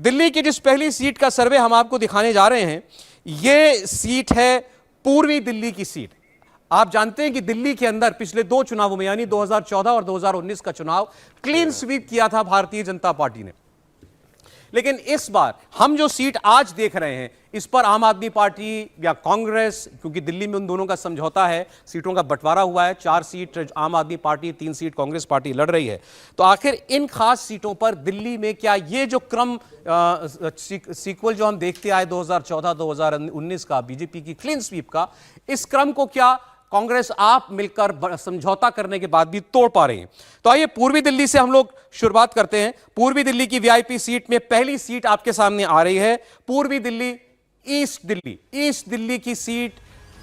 दिल्ली की जिस पहली सीट का सर्वे हम आपको दिखाने जा रहे हैं, यह सीट है पूर्वी दिल्ली की सीट। आप जानते हैं कि दिल्ली के अंदर पिछले 2 चुनावों में यानी 2014 और 2019 का चुनाव क्लीन स्वीप किया था भारतीय जनता पार्टी ने। लेकिन इस बार हम जो सीट आज देख रहे हैं, इस पर आम आदमी पार्टी या कांग्रेस, क्योंकि दिल्ली में उन दोनों का समझौता है, सीटों का बंटवारा हुआ है, 4 सीट आम आदमी पार्टी, 3 सीट कांग्रेस पार्टी लड़ रही है। तो आखिर इन खास सीटों पर दिल्ली में क्या ये जो क्रम सीक्वल जो हम देखते आए 2014-2019 का बीजेपी की क्लीन स्वीप का, इस क्रम को क्या कांग्रेस आप मिलकर समझौता करने के बाद भी तोड़ पा रहे हैं? तो आइए पूर्वी दिल्ली से हम लोग शुरुआत करते हैं। पूर्वी दिल्ली की वीआईपी सीट में पहली सीट आपके सामने आ रही है, पूर्वी दिल्ली ईस्ट दिल्ली। ईस्ट दिल्ली की सीट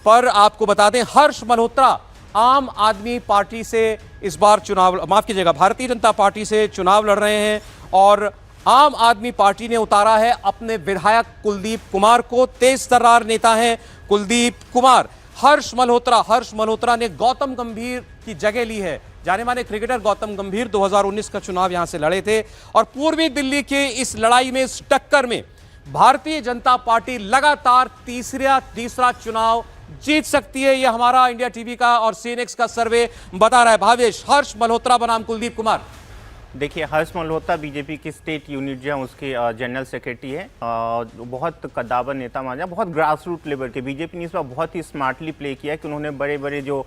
पर आपको बता दें, हर्ष मल्होत्रा आम आदमी पार्टी से इस बार चुनाव, माफ कीजिएगा, भारतीय जनता पार्टी से चुनाव लड़ रहे हैं और आम आदमी पार्टी ने उतारा है अपने विधायक कुलदीप कुमार को। तेज तर्रार नेता हैं कुलदीप कुमार। हर्ष मल्होत्रा ने गौतम गंभीर की जगह ली है। जाने माने क्रिकेटर गौतम गंभीर 2019 का चुनाव यहां से लड़े थे और पूर्वी दिल्ली के इस लड़ाई में, इस टक्कर में भारतीय जनता पार्टी लगातार तीसरा चुनाव जीत सकती है। यह हमारा इंडिया टीवी का और सीएनएक्स का सर्वे बता रहा है। भावेश, हर्ष मल्होत्रा बनाम कुलदीप कुमार। देखिए, हर्ष मल्होत्रा बीजेपी की स्टेट यूनिट जो है उसके जनरल सेक्रेटरी है। बहुत कद्दावर नेता माना, बहुत ग्रास रूट लेवल के। बीजेपी ने इस बार बहुत ही स्मार्टली प्ले किया कि उन्होंने बड़े बड़े जो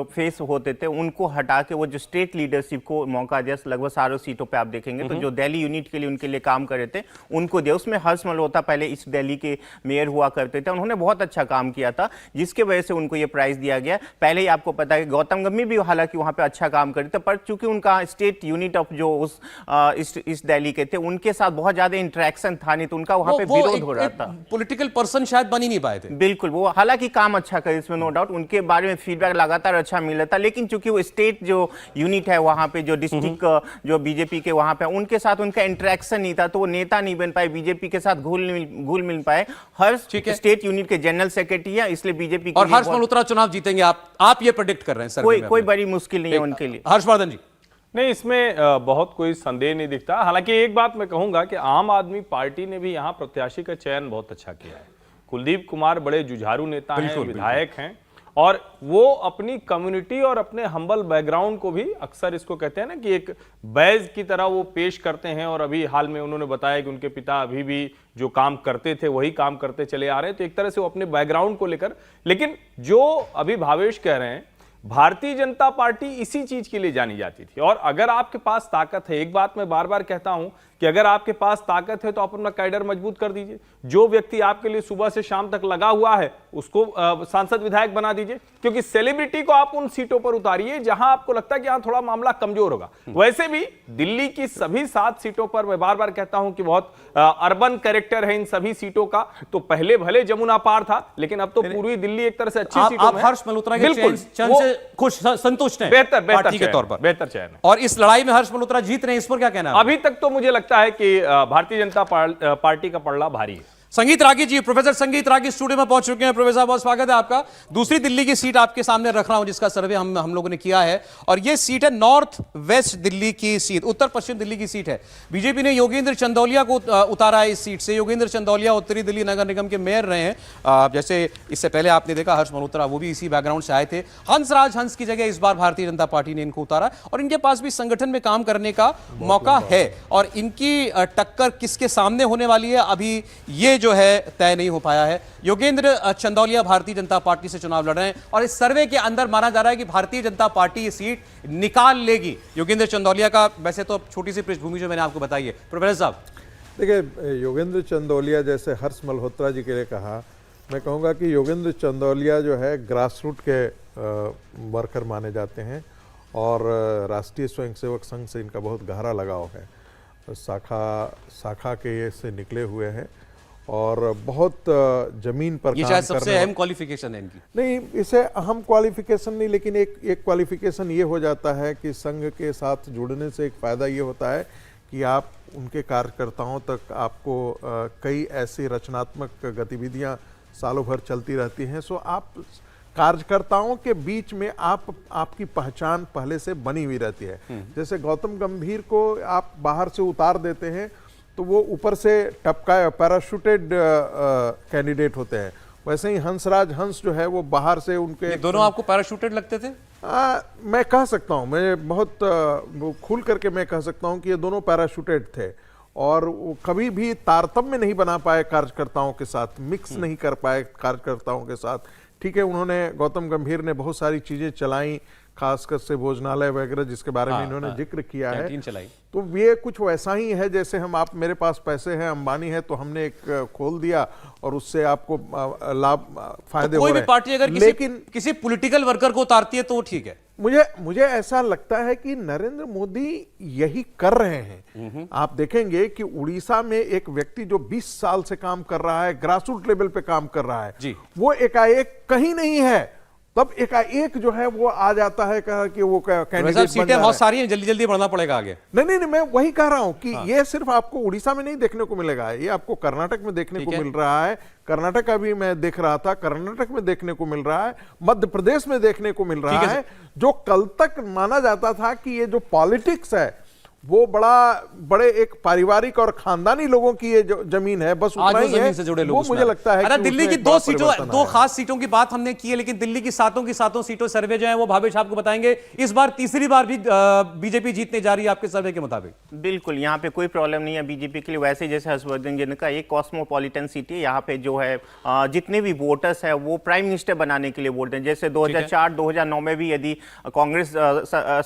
फेस होते थे उनको हटा के वो जो स्टेट लीडरशिप को मौका दिया। लगभग सारों सीटों पे आप देखेंगे तो जो दिल्ली यूनिट के लिए उनके लिए काम कर रहे थे उनको दिया। उसमें हर्ष मल्होत्रा पहले ईस्ट दिल्ली के मेयर हुआ करते थे, उन्होंने बहुत अच्छा काम किया था जिसके वजह से उनको ये प्राइज दिया गया। पहले ही आपको पता है कि गौतम गंभीर भी हालांकि वहाँ पे अच्छा काम कर रहे थे, पर चूंकि उनका स्टेट यूनिट ऑफ जो उस ईस्ट दिल्ली के थे उनके साथ बहुत ज्यादा इंटरेक्शन था नहीं, तो उनका वहाँ पे विरोध हो रहा था। पॉलिटिकल पर्सन शायद बन ही नहीं पाए थे। बिल्कुल, वो हालांकि काम अच्छा करे, इसमें नो डाउट, उनके बारे में फीडबैक लगातार अच्छा मिल रहा था। लेकिन चूंकि वो स्टेट जो यूनिट है वहां पे, जो डिस्ट्रिक्ट जो बीजेपी के वहां पे, उनके साथ उनका इंटरेक्शन नहीं था, तो वो नेता नहीं बन पाए, बीजेपी के साथ घुल मिल पाए। हर्ष स्टेट यूनिट के जनरल सेक्रेटरी है, इसलिए बीजेपी और हर्ष मल्होत्रा चुनाव जीतेंगे, आप ये प्रेडिक्ट कर रहे हैं सर? कोई बड़ी मुश्किल नहीं है उनके लिए। हर्षवर्धन जी? नहीं, इसमें बहुत कोई संदेह नहीं दिखता। हालांकि एक बात मैं कहूंगा कि आम आदमी पार्टी ने भी यहाँ प्रत्याशी का चयन बहुत अच्छा किया है। कुलदीप कुमार बड़े जुझारू नेता हैं, विधायक हैं और वो अपनी कम्युनिटी और अपने हम्बल बैकग्राउंड को भी अक्सर इसको कहते हैं ना कि एक बैज की तरह वो पेश करते हैं। और अभी हाल में उन्होंने बताया कि उनके पिता अभी भी जो काम करते थे वही काम करते चले आ रहे हैं, तो एक तरह से वो अपने बैकग्राउंड को लेकर। लेकिन जो अभी भावेश कह रहे हैं, भारतीय जनता पार्टी इसी चीज के लिए जानी जाती थी। और अगर आपके पास ताकत है, एक बात मैं बार बार कहता हूं कि अगर आपके पास ताकत है तो आप अपना कैडर मजबूत कर दीजिए। जो व्यक्ति आपके लिए सुबह से शाम तक लगा हुआ है उसको सांसद विधायक बना दीजिए, क्योंकि सेलिब्रिटी को आप उन सीटों पर उतारिए जहां आपको लगता है कि यहां थोड़ा मामला कमजोर होगा। वैसे भी दिल्ली की सभी 7 सीटों पर मैं बार बार कहता हूं कि बहुत अर्बन कैरेक्टर है इन सभी सीटों का। तो पहले भले जमुना पार था, लेकिन अब तो पूर्वी दिल्ली एक तरह से अच्छी सीटों में। हर्ष मल्होत्रा के चयन से खुश, संतुष्ट हैं? बेहतर के तौर पर बेहतर चयन है। और इस लड़ाई में हर्ष मल्होत्रा जीत रहे हैं, इस पर क्या कहना है? अभी तक तो मुझे लगता है कि भारतीय जनता पार्टी का पलड़ा भारी है। संगीत रागी जी, प्रोफेसर संगीत रागी स्टूडियो में पहुंच चुके हैं। प्रोफेसर, बहुत स्वागत है आपका। दूसरी दिल्ली की सीट आपके सामने रख रहा हूं जिसका सर्वे हम लोगों ने किया है, और यह सीट है नॉर्थ वेस्ट दिल्ली की सीट, उत्तर पश्चिम दिल्ली की सीट है। बीजेपी ने योगेंद्र चंदौलिया को उतारा है इस सीट से। योगेंद्र चंदौलिया उत्तरी दिल्ली नगर निगम के मेयर रहे हैं। जैसे इससे पहले आपने देखा हर्ष मल्होत्रा, वो भी इसी बैकग्राउंड से आए थे। हंसराज हंस की जगह इस बार भारतीय जनता पार्टी ने इनको उतारा और इनके पास भी संगठन में काम करने का मौका है। और इनकी टक्कर किसके सामने होने वाली है अभी ये जो है तय नहीं हो पाया है। योगेंद्र चंदौलिया भारतीय जनता पार्टी से चुनाव लड़ रहे हैं और इस सर्वे के अंदर माना जा रहा है कि भारतीय जनता पार्टी ये सीट निकाल लेगी। योगेंद्र चंदौलिया का वैसे तो छोटी सी पृष्ठभूमि जो मैंने आपको बताई है। प्रोफेसर साहब, देखिए, योगेंद्र चंदौलिया जैसे हर्ष मल्होत्रा जी के लिए कहा, मैं कहूँगा कि योगेंद्र चंदौलिया जो है ग्रास रूट के वर्कर माने जाते हैं और राष्ट्रीय स्वयंसेवक संघ से इनका बहुत गहरा लगाव है। शाखा के ये से निकले हुए हैं और बहुत जमीन पर ये शायद सबसे अहम क्वालिफिकेशन है इनकी। नहीं, इसे अहम क्वालिफिकेशन नहीं, लेकिन एक क्वालिफिकेशन ये हो जाता है कि संघ के साथ जुड़ने से एक फ़ायदा ये होता है कि आप उनके कार्यकर्ताओं तक आपको कई ऐसी रचनात्मक गतिविधियां सालों भर चलती रहती हैं। सो आप कार्यकर्ताओं के बीच में आपकी पहचान पहले से बनी हुई रहती है। जैसे गौतम गंभीर को आप बाहर से उतार देते हैं तो वो ऊपर से टपका पैराशूटेड कैंडिडेट होते हैं, वैसे ही हंसराज हंस जो है वो बाहर से उनके दोनों आपको पैराशूटेड लगते थे? मैं कह सकता हूँ, मैं बहुत खुल करके मैं कह सकता हूँ कि ये दोनों पैराशूटेड थे और वो कभी भी तारतम्य नहीं बना पाए कार्यकर्ताओं के साथ, मिक्स नहीं कर पाए कार्यकर्ताओं के साथ। ठीक है, उन्होंने गौतम गंभीर ने बहुत सारी चीजें चलाई, खासकर से भोजनालय वगैरह जिसके बारे में इन्होंने जिक्र किया है, तो ये कुछ वैसा ही है जैसे हम आप मेरे पास पैसे हैं, अंबानी है तो हमने एक खोल दिया और उससे आपको लाभ फायदे हो रहे हैं। कोई भी पार्टी अगर लेकिन किसी पॉलिटिकल वर्कर को उतारती है तो वो ठीक है। मुझे ऐसा लगता है कि नरेंद्र मोदी यही कर रहे हैं। आप देखेंगे कि उड़ीसा में एक व्यक्ति जो 20 साल से काम कर रहा है, ग्रासरूट लेवल पे काम कर रहा है, वो एकाएक कहीं नहीं है, तब एकाएक जो है वो आ जाता है कि वो कैंडिडेट सीटें बहुत सारी हैं, जल्दी जल्दी बढ़ना पड़ेगा आगे। नहीं, मैं वही कह रहा हूं कि ये सिर्फ आपको उड़ीसा में नहीं देखने को मिलेगा, ये आपको कर्नाटक में देखने को मिल रहा है। कर्नाटक का भी मैं देख रहा था, कर्नाटक में देखने को मिल रहा है, मध्य प्रदेश में देखने को मिल रहा है। जो कल तक माना जाता था कि ये जो पॉलिटिक्स है वो बड़े एक पारिवारिक और खानदानी लोगों की ये जो जमीन है, बस उतना ही है, से जुड़े लोग वो मुझे लगता है। अरे दिल्ली की दो खास सीटों की बात हमने की है, लेकिन दिल्ली की सातों सीटों सर्वे जो है वो भावेश आपको बताएंगे इस बार तीसरी बार भी बीजेपी जीतने जा रही है आपके सर्वे के मुताबिक। बिल्कुल, यहाँ पे कोई प्रॉब्लम नहीं है बीजेपी के लिए। वैसे जैसे हर्षवर्धन जी ने कहा, एक कॉस्मोपॉलिटन सिटी है, यहाँ पे जो है जितने भी वोटर्स है वो प्राइम मिनिस्टर बनाने के लिए वोट दें। जैसे 2004-2009 में भी यदि कांग्रेस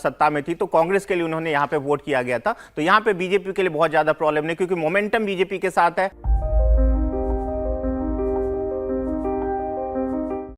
सत्ता में थी तो कांग्रेस के लिए उन्होंने यहाँ पे वोट किया गया था। तो यहाँ पे बीजेपी के लिए बहुत ज्यादा प्रॉब्लम नहीं, क्योंकि मोमेंटम बीजेपी के साथ है।